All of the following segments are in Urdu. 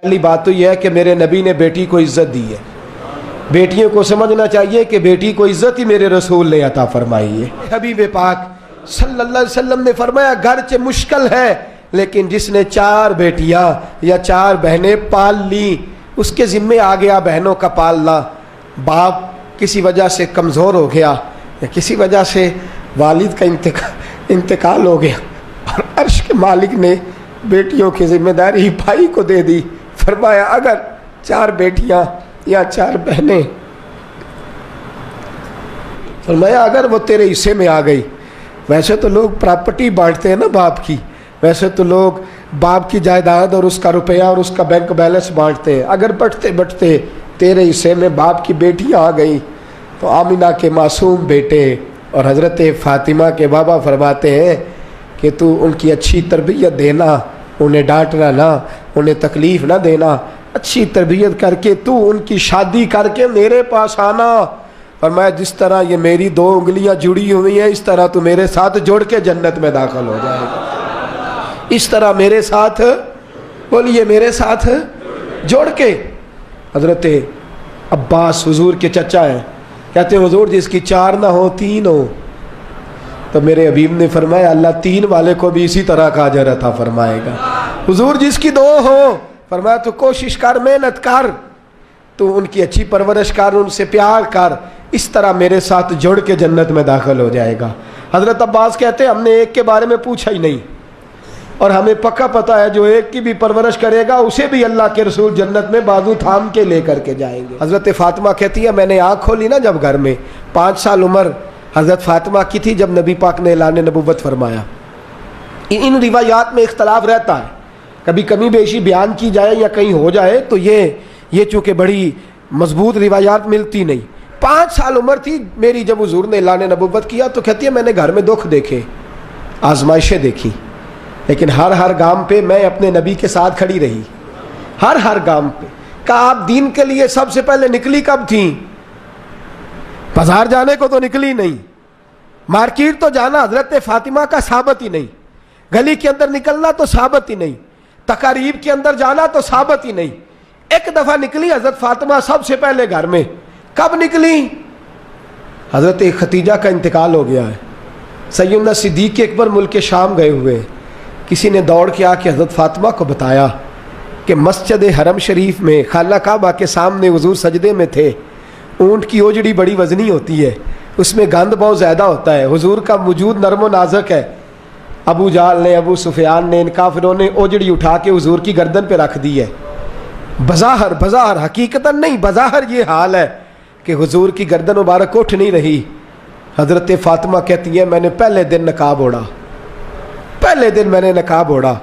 پہلی بات تو یہ ہے کہ میرے نبی نے بیٹی کو عزت دی ہے. بیٹیوں کو سمجھنا چاہیے کہ بیٹی کو عزت ہی میرے رسول نے عطا فرمائی ہے. حبیب پاک صلی اللہ علیہ وسلم نے فرمایا گرچہ مشکل ہے لیکن جس نے 4 بیٹیاں یا 4 بہنیں پال لی اس کے ذمے آ گیا بہنوں کا پالنا. باپ کسی وجہ سے کمزور ہو گیا یا کسی وجہ سے والد کا انتقال ہو گیا اور عرش کے مالک نے بیٹیوں کی ذمہ داری بھائی کو دے دی. فرمایا اگر 4 بیٹیاں یا 4 بہنیں فرمایا اگر وہ تیرے حصے میں آ گئی. ویسے تو لوگ پراپرٹی بانٹتے ہیں نا باپ کی, ویسے تو لوگ باپ کی جائیداد اور اس کا روپیہ اور اس کا بینک بیلنس بانٹتے ہیں. اگر بٹتے بٹتے تیرے حصے میں باپ کی بیٹیاں آ گئیں تو آمینہ کے معصوم بیٹے اور حضرت فاطمہ کے بابا فرماتے ہیں کہ تو ان کی اچھی تربیت دینا, انہیں ڈانٹنا نہ, انہیں تکلیف نہ دینا, اچھی تربیت کر کے تو ان کی شادی کر کے میرے پاس آنا. فرمایا جس طرح یہ میری 2 انگلیاں جڑی ہوئی ہیں اس طرح تو میرے ساتھ جوڑ کے جنت میں داخل ہو جائے گا. اس طرح میرے ساتھ بولیے میرے ساتھ جوڑ کے. حضرت عباس حضور کے چچا ہیں, کہتے ہیں حضور جس کی 4 نہ ہو 3 ہو. تو میرے حبیب نے فرمایا اللہ 3 والے کو بھی اسی طرح کا اجر عطا فرمائے گا. حضور جس کی 2 ہو فرمایا تو کوشش کر, محنت کر, تو ان کی اچھی پرورش کر, ان سے پیار کر, اس طرح میرے ساتھ جڑ کے جنت میں داخل ہو جائے گا. حضرت عباس کہتے ہیں ہم نے ایک کے بارے میں پوچھا ہی نہیں اور ہمیں پکا پتہ ہے جو ایک کی بھی پرورش کرے گا اسے بھی اللہ کے رسول جنت میں بازو تھام کے لے کر کے جائیں گے. حضرت فاطمہ کہتی ہے میں نے آنکھ کھولی نا جب گھر میں 5 سال عمر حضرت فاطمہ کی تھی جب نبی پاک نے اعلان نبوت فرمایا. ان روایات میں اختلاف رہتا ہے, کبھی کمی بیشی بیان کی جائے یا کہیں ہو جائے تو یہ چونکہ بڑی مضبوط روایات ملتی نہیں. 5 سال عمر تھی میری جب حضور نے اعلان نبوت کیا تو کہتی ہے میں نے گھر میں دکھ دیکھے, آزمائشیں دیکھی, لیکن ہر گام پہ میں اپنے نبی کے ساتھ کھڑی رہی. ہر گام پہ. کہا آپ دین کے لیے سب سے پہلے نکلی کب تھیں؟ بازار جانے کو تو نکلی نہیں, مارکیٹ تو جانا حضرت فاطمہ کا ثابت ہی نہیں, گلی کے اندر نکلنا تو ثابت ہی نہیں, تقاریب کے اندر جانا تو ثابت ہی نہیں. ایک دفعہ نکلی حضرت فاطمہ سب سے پہلے گھر میں. کب نکلی؟ حضرت ختیجہ کا انتقال ہو گیا ہے, سیدنا صدیق اکبر ملک شام گئے ہوئے. کسی نے دوڑ کے آ کے حضرت فاطمہ کو بتایا کہ مسجد حرم شریف میں خانہ کعبہ کے سامنے حضور سجدے میں تھے. اونٹ کی اوجڑی بڑی وزنی ہوتی ہے, اس میں گند بہت زیادہ ہوتا ہے, حضور کا وجود نرم و نازک ہے. ابو جہل نے, ابو سفیان نے, ان کافروں نے اوجڑی اٹھا کے حضور کی گردن پہ رکھ دی ہے. بظاہر حقیقتاً نہیں, بظاہر یہ حال ہے کہ حضور کی گردن مبارک اٹھ نہیں رہی. حضرت فاطمہ کہتی ہے میں نے پہلے دن نقاب اوڑھا, پہلے دن میں نے نقاب اوڑھا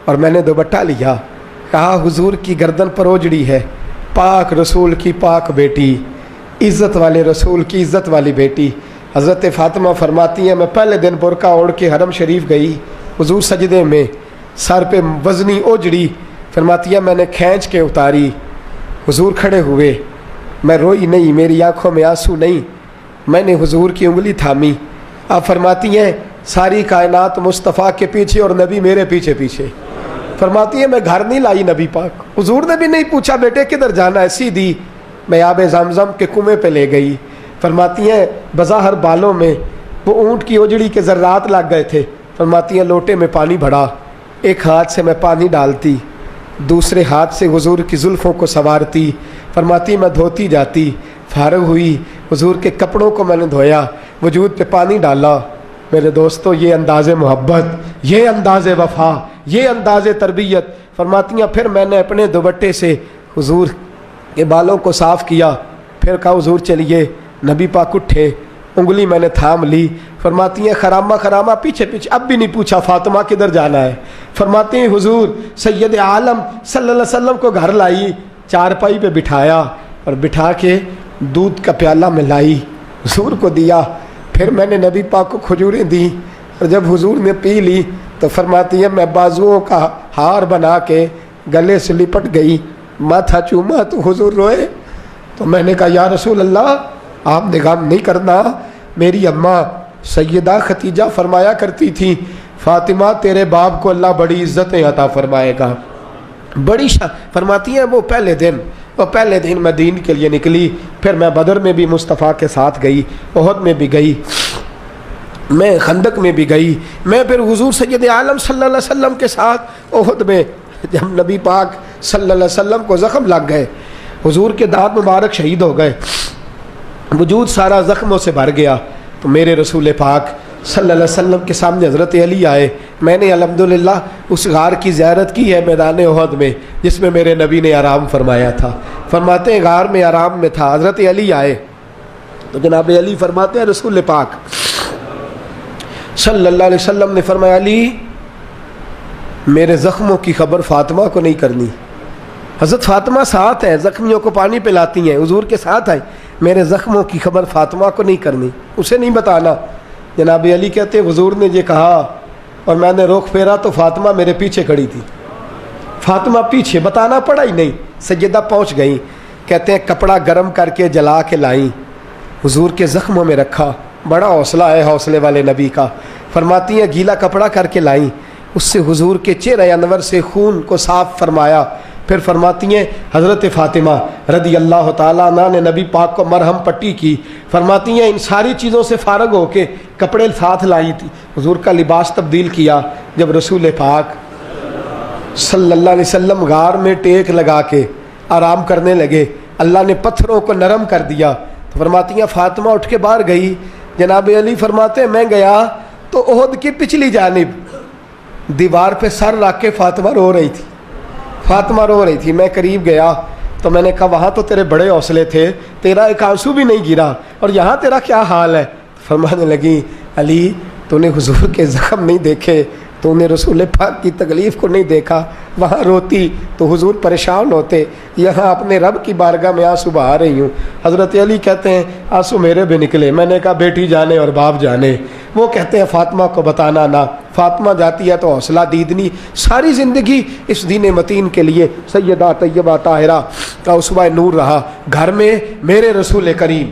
اور میں نے دوپٹہ لیا. کہا حضور کی گردن پر اوجڑی ہے, پاک رسول کی پاک بیٹی, عزت والے رسول کی عزت والی بیٹی. حضرت فاطمہ فرماتی ہیں میں پہلے دن برقع اوڑھ کے حرم شریف گئی, حضور سجدے میں, سر پہ وزنی اوجڑی. فرماتی ہے میں نے کھینچ کے اتاری, حضور کھڑے ہوئے, میں روئی نہیں, میری آنکھوں میں آنسو نہیں, میں نے حضور کی انگلی تھامی. آپ فرماتی ہیں ساری کائنات مصطفیٰ کے پیچھے اور نبی میرے پیچھے پیچھے. فرماتی ہے میں گھر نہیں لائی نبی پاک, حضور نے بھی نہیں پوچھا بیٹے کدھر جانا ہے, سیدھی میں آب زمزم کے کنویں پہ لے گئی. فرماتی ہیں بظاہر بالوں میں وہ اونٹ کی اوجڑی کے ذرات لگ گئے تھے. فرماتی ہیں لوٹے میں پانی بھرا, ایک ہاتھ سے میں پانی ڈالتی, دوسرے ہاتھ سے حضور کی زلفوں کو سنوارتی. فرماتی میں دھوتی جاتی, فارغ ہوئی حضور کے کپڑوں کو میں نے دھویا, وجود پہ پانی ڈالا. میرے دوستو یہ انداز محبت, یہ انداز وفا, یہ انداز تربیت. فرماتی ہیں پھر میں نے اپنے دوپٹے سے حضور کے بالوں کو صاف کیا, پھر کہا حضور چلیے. نبی پاک اٹھے, انگلی میں نے تھام لی. فرماتی ہیں خرامہ پیچھے پیچھے, اب بھی نہیں پوچھا فاطمہ کدھر جانا ہے. فرماتی ہیں حضور سید عالم صلی اللہ علیہ وسلم کو گھر لائی, چارپائی پہ بٹھایا اور بٹھا کے دودھ کا پیالہ میں لائی, حضور کو دیا. پھر میں نے نبی پاک کو کھجوریں دی اور جب حضور نے پی لی تو فرماتی ہے میں بازوؤں کا ہار بنا کے گلے سے لپٹ گئی, ماتھا چوما تو حضور روئے. تو میں نے کہا یا رسول اللہ آپ نے غم نہیں کرنا, میری اماں سیدہ ختیجہ فرمایا کرتی تھی فاطمہ تیرے باپ کو اللہ بڑی عزتیں عطا فرمائے گا. بڑی فرماتی ہیں وہ پہلے دن میں دین کے لیے نکلی، پھر میں بدر میں بھی مصطفیٰ کے ساتھ گئی، احد میں بھی گئی، میں خندق میں بھی گئی، میں پھر حضور سید عالم صلی اللہ علیہ وسلم کے ساتھ احد میں جب نبی پاک صلی اللہ علیہ وسلم کو زخم لگ گئے، حضور کے دانت مبارک شہید ہو گئے، وجود سارا زخموں سے بھر گیا، تو میرے رسول پاک صلی اللہ علیہ وسلم کے سامنے حضرت علی آئے۔ میں نے الحمدللہ اس غار کی زیارت کی ہے میدان احد میں جس میں میرے نبی نے آرام فرمایا تھا۔ فرماتے ہیں غار میں آرام میں تھا، حضرت علی آئے تو جناب علی فرماتے ہیں رسول پاک صلی اللہ علیہ وسلم نے فرمایا علی میرے زخموں کی خبر فاطمہ کو نہیں کرنی۔ حضرت فاطمہ ساتھ ہیں، زخمیوں کو پانی پلاتی ہیں، حضور کے ساتھ آئیں، میرے زخموں کی خبر فاطمہ کو نہیں کرنی، اسے نہیں بتانا۔ جناب علی کہتے ہیں حضور نے یہ کہا اور میں نے رخ پھیرا تو فاطمہ میرے پیچھے کھڑی تھی، فاطمہ پیچھے، بتانا پڑا ہی نہیں، سیدہ پہنچ گئیں، کہتے ہیں کپڑا گرم کر کے جلا کے لائیں، حضور کے زخموں میں رکھا، بڑا حوصلہ ہے حوصلے والے نبی کا۔ فرماتی ہیں گیلا کپڑا کر کے لائیں، اس سے حضور کے چہرہ انور سے خون کو صاف فرمایا۔ پھر فرماتی ہیں حضرت فاطمہ رضی اللہ تعالیٰ عنہ نے نبی پاک کو مرہم پٹی کی۔ فرماتی ہیں ان ساری چیزوں سے فارغ ہو کے کپڑے ساتھ لائی تھی، حضور کا لباس تبدیل کیا۔ جب رسول پاک صلی اللہ علیہ وسلم غار میں ٹیک لگا کے آرام کرنے لگے، اللہ نے پتھروں کو نرم کر دیا۔ تو فرماتی ہیں فاطمہ اٹھ کے باہر گئی، جناب علی فرماتے ہیں میں گیا تو احد کی پچھلی جانب دیوار پہ سر رکھ کے فاطمہ رو رہی تھی، میں قریب گیا تو میں نے کہا وہاں تو تیرے بڑے حوصلے تھے، تیرا ایک آنسو بھی نہیں گرا، اور یہاں تیرا کیا حال ہے؟ فرمانے لگی علی تو نے حضور کے زخم نہیں دیکھے، تو نے رسول پاک کی تکلیف کو نہیں دیکھا، وہاں روتی تو حضور پریشان ہوتے، یہاں اپنے رب کی بارگاہ میں آنسو بہا رہی ہوں۔ حضرت علی کہتے ہیں آنسو میرے بھی نکلے، میں نے کہا بیٹی جانے اور باپ جانے۔ وہ کہتے ہیں فاطمہ کو بتانا نہ، فاطمہ جاتی ہے تو حوصلہ دیدنی، ساری زندگی اس دین متین کے لیے سیدہ طیبہ طاہرہ کا اسوہ نور رہا۔ گھر میں میرے رسول کریم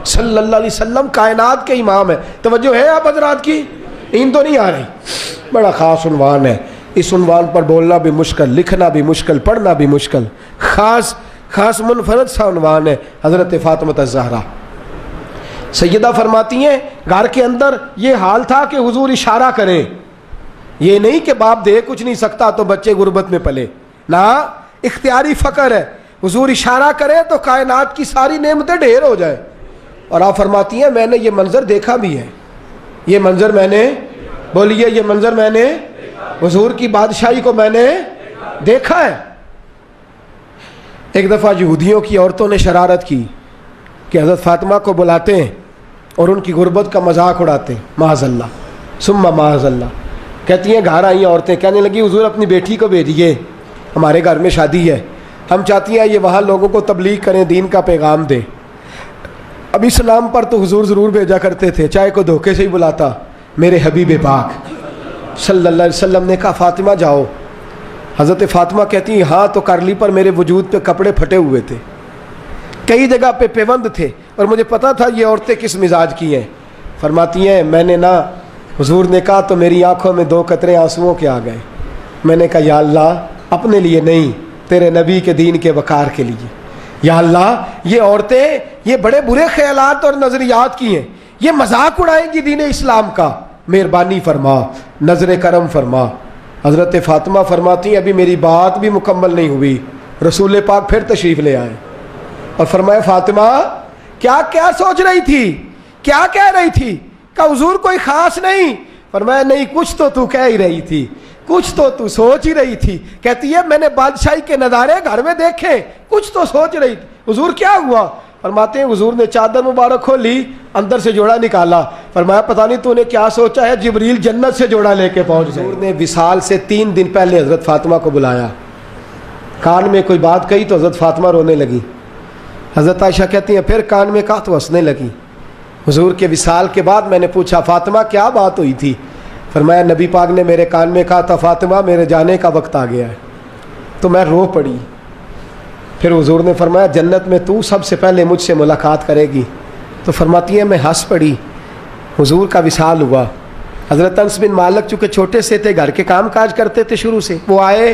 صلی اللہ علیہ وسلم کائنات کے امام ہے۔ توجہ ہے آپ حضرات کی؟ نیند تو نہیں آ رہی؟ بڑا خاص عنوان ہے، اس عنوان پر بولنا بھی مشکل، لکھنا بھی مشکل، پڑھنا بھی مشکل، خاص منفرد سا عنوان ہے، حضرت فاطمہ الزہرا۔ سیدہ فرماتی ہیں گھر کے اندر یہ حال تھا کہ حضور اشارہ کریں، یہ نہیں کہ باپ دے کچھ نہیں سکتا تو بچے غربت میں پلے، نہ اختیاری فقر ہے، حضور اشارہ کریں تو کائنات کی ساری نعمتیں ڈھیر ہو جائیں۔ اور آپ فرماتی ہیں میں نے یہ منظر دیکھا بھی ہے، یہ منظر میں نے، بولیے یہ منظر میں نے، حضور کی بادشاہی کو میں نے دیکھا ہے۔ ایک دفعہ یہودیوں کی عورتوں نے شرارت کی کہ حضرت فاطمہ کو بلاتے ہیں اور ان کی غربت کا مذاق اڑاتے ہیں، معاذ اللہ ثم معاذ اللہ۔ کہتی ہیں گھر آئی عورتیں، کہنے لگی حضور اپنی بیٹی کو بھیجیے، ہمارے گھر میں شادی ہے، ہم چاہتی ہیں یہ وہاں لوگوں کو تبلیغ کریں، دین کا پیغام دیں۔ اب اسلام پر تو حضور ضرور بھیجا کرتے تھے، چاہے کو دھوکے سے ہی بلاتا۔ میرے حبیب پاک صلی اللہ علیہ وسلم نے کہا فاطمہ جاؤ۔ حضرت فاطمہ کہتی ہیں ہاں تو کر لی، پر میرے وجود پہ کپڑے پھٹے ہوئے تھے، کئی جگہ پہ پیوند تھے، اور مجھے پتا تھا یہ عورتیں کس مزاج کی ہیں۔ فرماتی ہیں میں نے نہ، حضور نے کہا تو میری آنکھوں میں 2 قطرے آنسوؤں کے آ گئے۔ میں نے کہا یا اللہ اپنے لیے نہیں، تیرے نبی کے دین کے وقار کے لیے، یا اللہ یہ عورتیں یہ بڑے برے خیالات اور نظریات کی ہیں، یہ مذاق اڑائیں گی دین اسلام کا، مہربانی فرما، نظر کرم فرما۔ حضرت فاطمہ فرماتی ہیں ابھی میری بات بھی مکمل نہیں ہوئی، رسول پاک پھر تشریف لے آئے اور فرمایا فاطمہ کیا کیا سوچ رہی تھی، کیا کہہ رہی تھی؟ کہ حضور کوئی خاص نہیں۔ فرمایا نہیں کچھ تو کہہ ہی رہی تھی، کچھ تو سوچ ہی رہی تھی۔ کہتی ہے میں نے بادشاہی کے نظارے گھر میں دیکھے، کچھ تو سوچ رہی تھی۔ حضور کیا ہوا؟ فرماتے ہیں حضور نے چادر مبارک کھولی، اندر سے جوڑا نکالا، فرمایا پتہ نہیں تو نے کیا سوچا ہے، جبریل جنت سے جوڑا لے کے پہنچ گئے۔ حضور نے وصال سے 3 دن پہلے حضرت فاطمہ کو بلایا، کان میں کوئی بات کہی تو حضرت فاطمہ رونے لگی۔ حضرت عائشہ کہتی ہیں پھر کان میں کہا تو ہنسنے لگی۔ حضور کے وصال کے بعد میں نے پوچھا فاطمہ کیا بات ہوئی تھی؟ فرمایا نبی پاک نے میرے کان میں کہا تھا فاطمہ میرے جانے کا وقت آ گیا ہے، تو میں رو پڑی۔ پھر حضور نے فرمایا جنت میں تو سب سے پہلے مجھ سے ملاقات کرے گی، تو فرماتی ہیں میں ہنس پڑی۔ حضور کا وصال ہوا، حضرت انس بن مالک چونکہ چھوٹے سے تھے، گھر کے کام کاج کرتے تھے شروع سے، وہ آئے